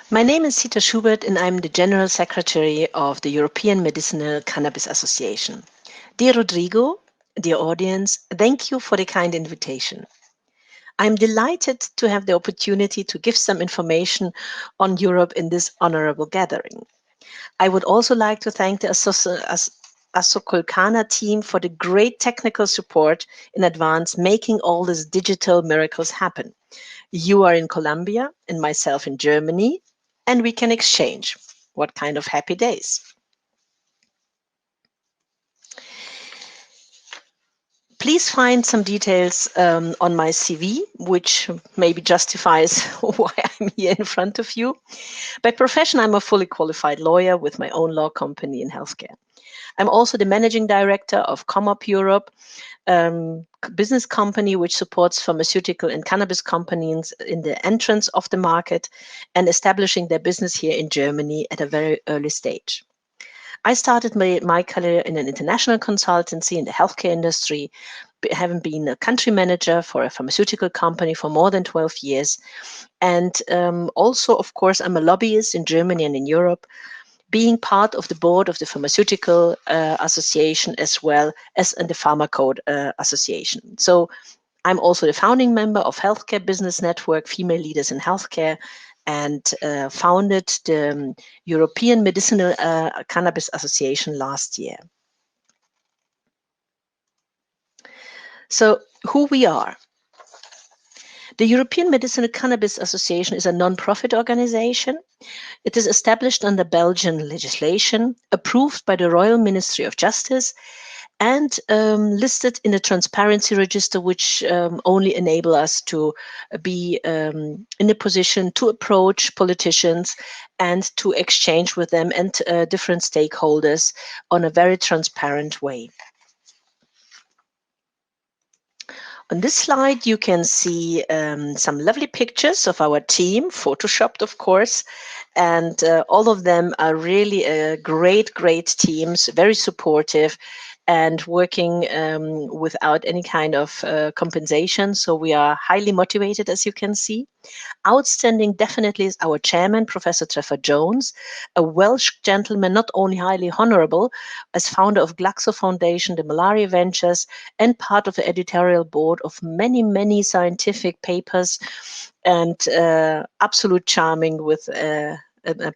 My name is Sita Schubert and I'm the General Secretary of the European Medicinal Cannabis Association. Dear Rodrigo, dear audience, thank you for the kind invitation. I'm delighted to have the opportunity to give some information on Europe in this honorable gathering. I would also like to thank the Asocolcanna team for the great technical support in advance, making all these digital miracles happen. You are in Colombia and myself in Germany, and we can exchange. What kind of happy days! Please find some details on my CV, which maybe justifies why I'm here in front of you. By profession, I'm a fully qualified lawyer with my own law company in healthcare. I'm also the managing director of ComOp Europe, business company which supports pharmaceutical and cannabis companies in the entrance of the market and establishing their business here in Germany at a very early stage. I started my career in an international consultancy in the healthcare industry, having been a country manager for a pharmaceutical company for more than 12 years. And also, of course, I'm a lobbyist in Germany and in Europe, being part of the board of the Pharmaceutical Association as well as in the Pharma Code Association. So I'm also the founding member of Healthcare Business Network, Female Leaders in Healthcare, and founded the European Medicinal Cannabis Association last year. So who we are. The European Medicinal Cannabis Association is a non-profit organization. It is established under Belgian legislation, approved by the Royal Ministry of Justice, and listed in a transparency register, which only enable us to be in a position to approach politicians and to exchange with them and different stakeholders on a very transparent way. On this slide, you can see some lovely pictures of our team, photoshopped, of course, and all of them are really great teams, very supportive and working without any kind of compensation. So we are highly motivated, as you can see. Outstanding definitely is our chairman, Professor Trevor Jones, a Welsh gentleman, not only highly honorable, as founder of Glaxo Foundation, the Malaria Ventures, and part of the editorial board of many scientific papers, and absolute charming with a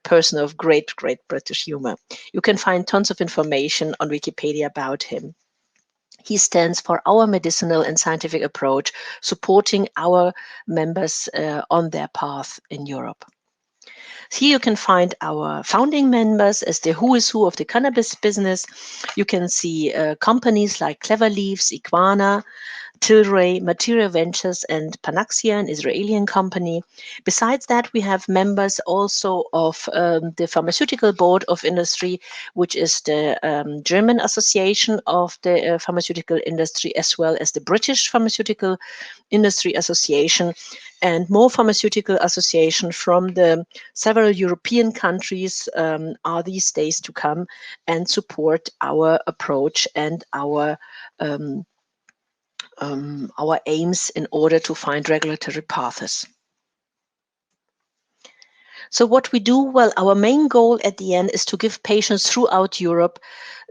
person of great British humor. You can find tons of information on Wikipedia about him. He stands for our medicinal and scientific approach, supporting our members on their path in Europe. Here you can find our founding members as the who is who of the cannabis business. You can see companies like Clever Leaves, Iguana, Tilray, Material Ventures, and Panaxia, an Israeli company. Besides that, we have members also of the Pharmaceutical Board of Industry, which is the German Association of the Pharmaceutical Industry, as well as the British Pharmaceutical Industry Association, and more pharmaceutical associations from the several European countries are these days to come and support our approach and our aims in order to find regulatory paths. So what we do, well, our main goal at the end is to give patients throughout Europe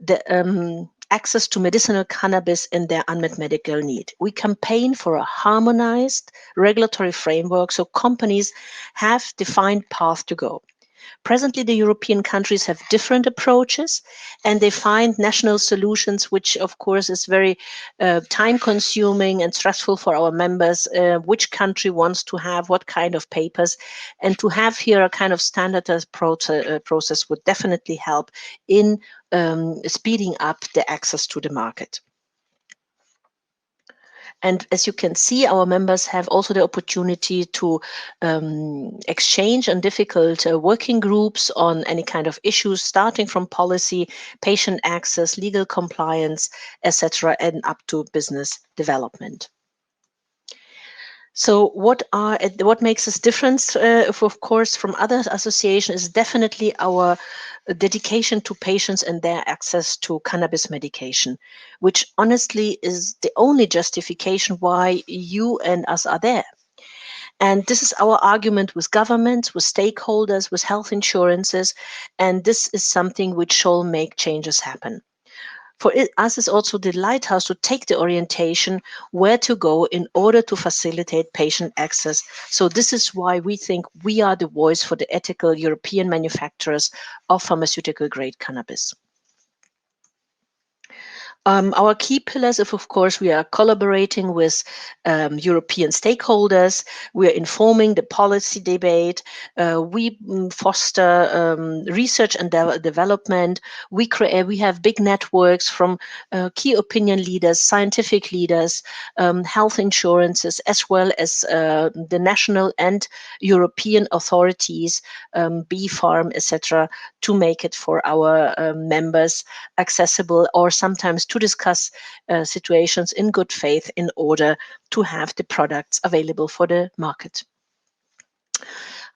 the access to medicinal cannabis in their unmet medical need. We campaign for a harmonized regulatory framework so companies have defined path to go. Presently, the European countries have different approaches and they find national solutions, which of course is very time consuming and stressful for our members, which country wants to have what kind of papers. And to have here a kind of standardized process would definitely help in speeding up the access to the market. And as you can see, our members have also the opportunity to exchange on difficult working groups on any kind of issues, starting from policy, patient access, legal compliance, etc., and up to business development. So what makes us different, of course, from other associations is definitely our dedication to patients and their access to cannabis medication, which honestly is the only justification why you and us are there. And this is our argument with governments, with stakeholders, with health insurances. And this is something which shall make changes happen. For us is also the lighthouse to take the orientation where to go in order to facilitate patient access. So this is why we think we are the voice for the ethical European manufacturers of pharmaceutical grade cannabis. Our key pillars, of course, we are collaborating with European stakeholders. We are informing the policy debate. We foster research and development. We have big networks from key opinion leaders, scientific leaders, health insurances, as well as the national and European authorities, B-Farm, etc., to make it for our members accessible, or sometimes to discuss situations in good faith in order to have the products available for the market.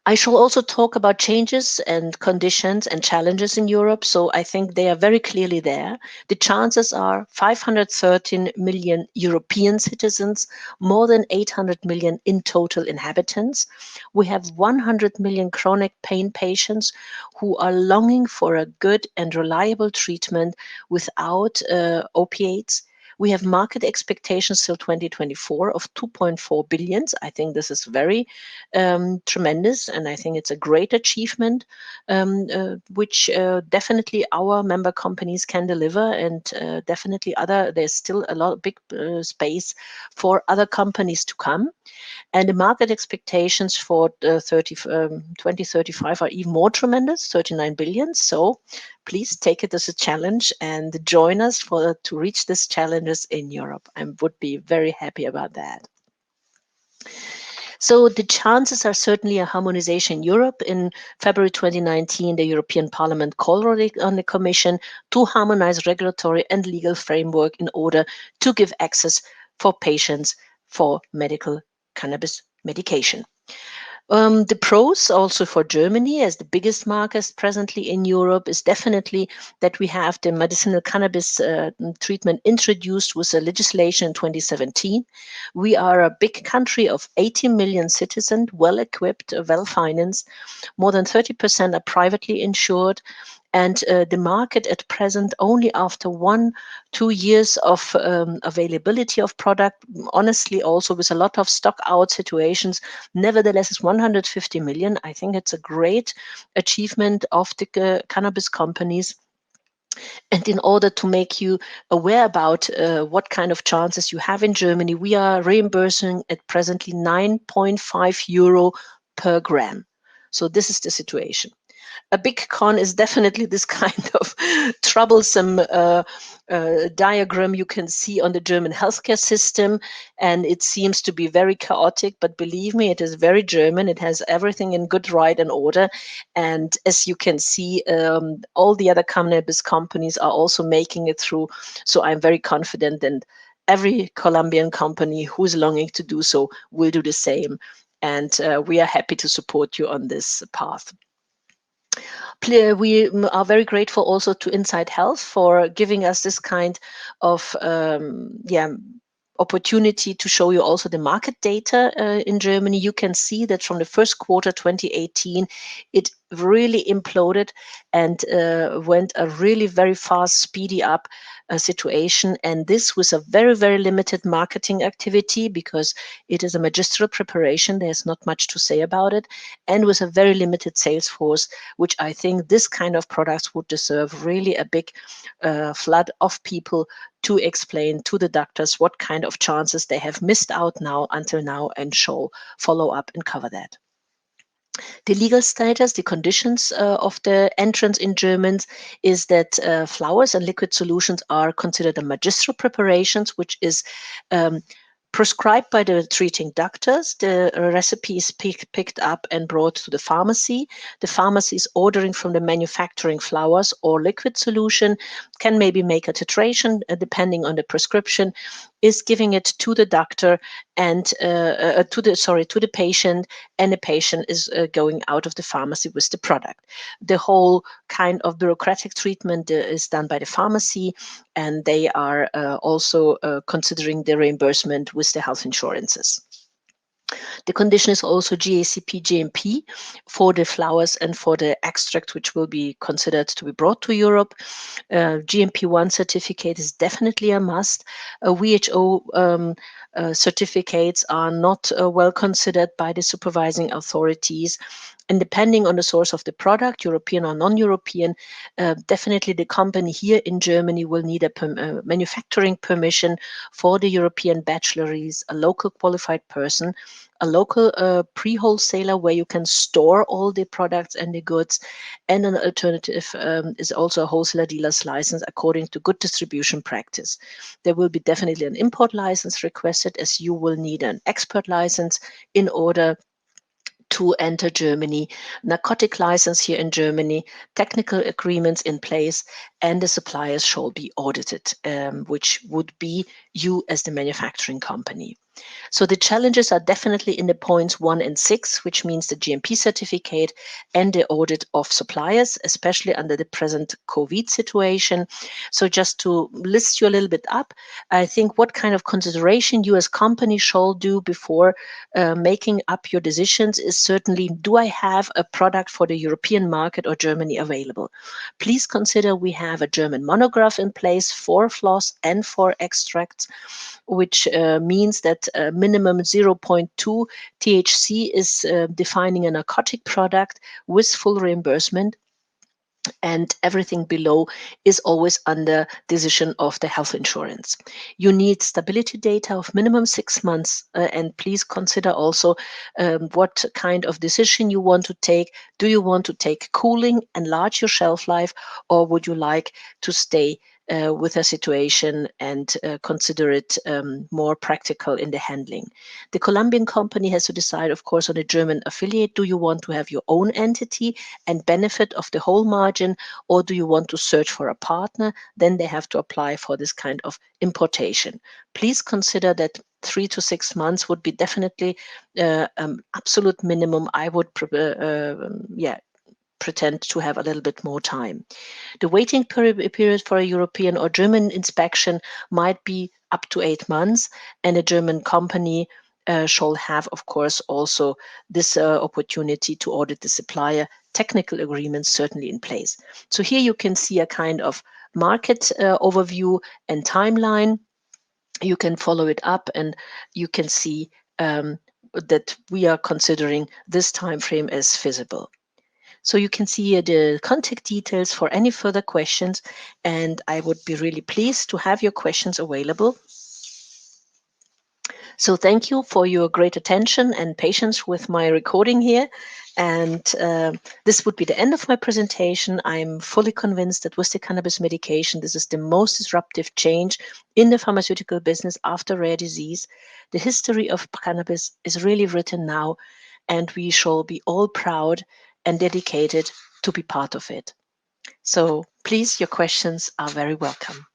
I shall also talk about changes and conditions and challenges in Europe. So I think they are very clearly there. The chances are 513 million European citizens, more than 800 million in total inhabitants. We have 100 million chronic pain patients who are longing for a good and reliable treatment without opiates. We have market expectations till 2024 of 2.4 billion. I think this is very tremendous, and I think it's a great achievement, which definitely our member companies can deliver, and definitely there's still a lot of big space for other companies to come. And the market expectations for 2035 are even more tremendous, 39 billion. So please take it as a challenge and join us to reach these challenges in Europe. I would be very happy about that. So the chances are certainly a harmonization in Europe. In February 2019, the European Parliament called on the Commission to harmonize regulatory and legal framework in order to give access for patients for medical cannabis medication. The pros also for Germany, as the biggest market presently in Europe, is definitely that we have the medicinal cannabis treatment introduced with a legislation in 2017. We are a big country of 80 million citizens, well equipped, well financed. More than 30% are privately insured. And the market at present, only after 1-2 years of availability of product, honestly also with a lot of stock out situations, nevertheless is 150 million. I think it's a great achievement of the cannabis companies. And in order to make you aware about what kind of chances you have in Germany, we are reimbursing at presently 9.5 euro per gram. So this is the situation. A big con is definitely this kind of troublesome diagram you can see on the German healthcare system, and it seems to be very chaotic, but believe me, it is very German. It has everything in good right and order, and as you can see, all the other cannabis companies are also making it through, so I'm very confident that every Colombian company who is longing to do so will do the same, and we are happy to support you on this path. We are very grateful also to Inside Health for giving us this kind of opportunity to show you also the market data in Germany. You can see that from the first quarter 2018, it really imploded and went a really very fast, speedy up situation. And this was a very, very limited marketing activity because it is a magistral preparation. There's not much to say about it. And with a very limited sales force, which I think this kind of products would deserve really a big flood of people to explain to the doctors what kind of chances they have missed out now until now, and shall follow up and cover that. The legal status, the conditions of the entrance in Germans is that flowers and liquid solutions are considered a magistral preparations, which is prescribed by the treating doctors. The recipe is picked up and brought to the pharmacy. The pharmacy is ordering from the manufacturing flowers or liquid solution, can maybe make a titration depending on the prescription, is giving it to the doctor and to the patient, and the patient is going out of the pharmacy with the product. The whole kind of bureaucratic treatment is done by the pharmacy, and they are also considering the reimbursement with the health insurances. The condition is also GACP, GMP for the flowers and for the extract, which will be considered to be brought to Europe. GMP1 certificate is definitely a must. WHO certificates are not well considered by the supervising authorities. And depending on the source of the product, European or non-European, definitely the company here in Germany will need a manufacturing permission for the European bachelories, a local qualified person, a local pre-wholesaler where you can store all the products and the goods, and an alternative is also a wholesaler dealer's license according to good distribution practice. There will be definitely an import license requested, as you will need an export license in order to enter Germany, narcotic license here in Germany, technical agreements in place, and the suppliers shall be audited, which would be you as the manufacturing company. So the challenges are definitely in the points 1 and 6, which means the GMP certificate and the audit of suppliers, especially under the present COVID situation. So just to list you a little bit up, I think what kind of consideration you as company shall do before making up your decisions is certainly, do I have a product for the European market or Germany available? Please consider we have a German monograph in place for floss and for extracts, which means that minimum 0.2 THC is defining a narcotic product with full reimbursement, and everything below is always under decision of the health insurance. You need stability data of minimum 6 months, and please consider also what kind of decision you want to take. Do you want to take cooling, enlarge your shelf life, or would you like to stay with a situation and consider it more practical in the handling? The Colombian company has to decide, of course, on a German affiliate. Do you want to have your own entity and benefit of the whole margin, or do you want to search for a partner? Then they have to apply for this kind of importation. Please consider that 3 to 6 months would be definitely absolute minimum. I would pretend to have a little bit more time. The waiting period for a European or German inspection might be up to 8 months, and a German company shall have, of course, also this opportunity to audit the supplier. Technical agreements certainly in place. So here you can see a kind of market overview and timeline. You can follow it up, and you can see that we are considering this time frame as feasible. So you can see the contact details for any further questions, and I would be really pleased to have your questions available. So thank you for your great attention and patience with my recording here. And this would be the end of my presentation. I'm fully convinced that with the cannabis medication, this is the most disruptive change in the pharmaceutical business after rare disease. The history of cannabis is really written now, and we shall be all proud and dedicated to be part of it. So please, your questions are very welcome.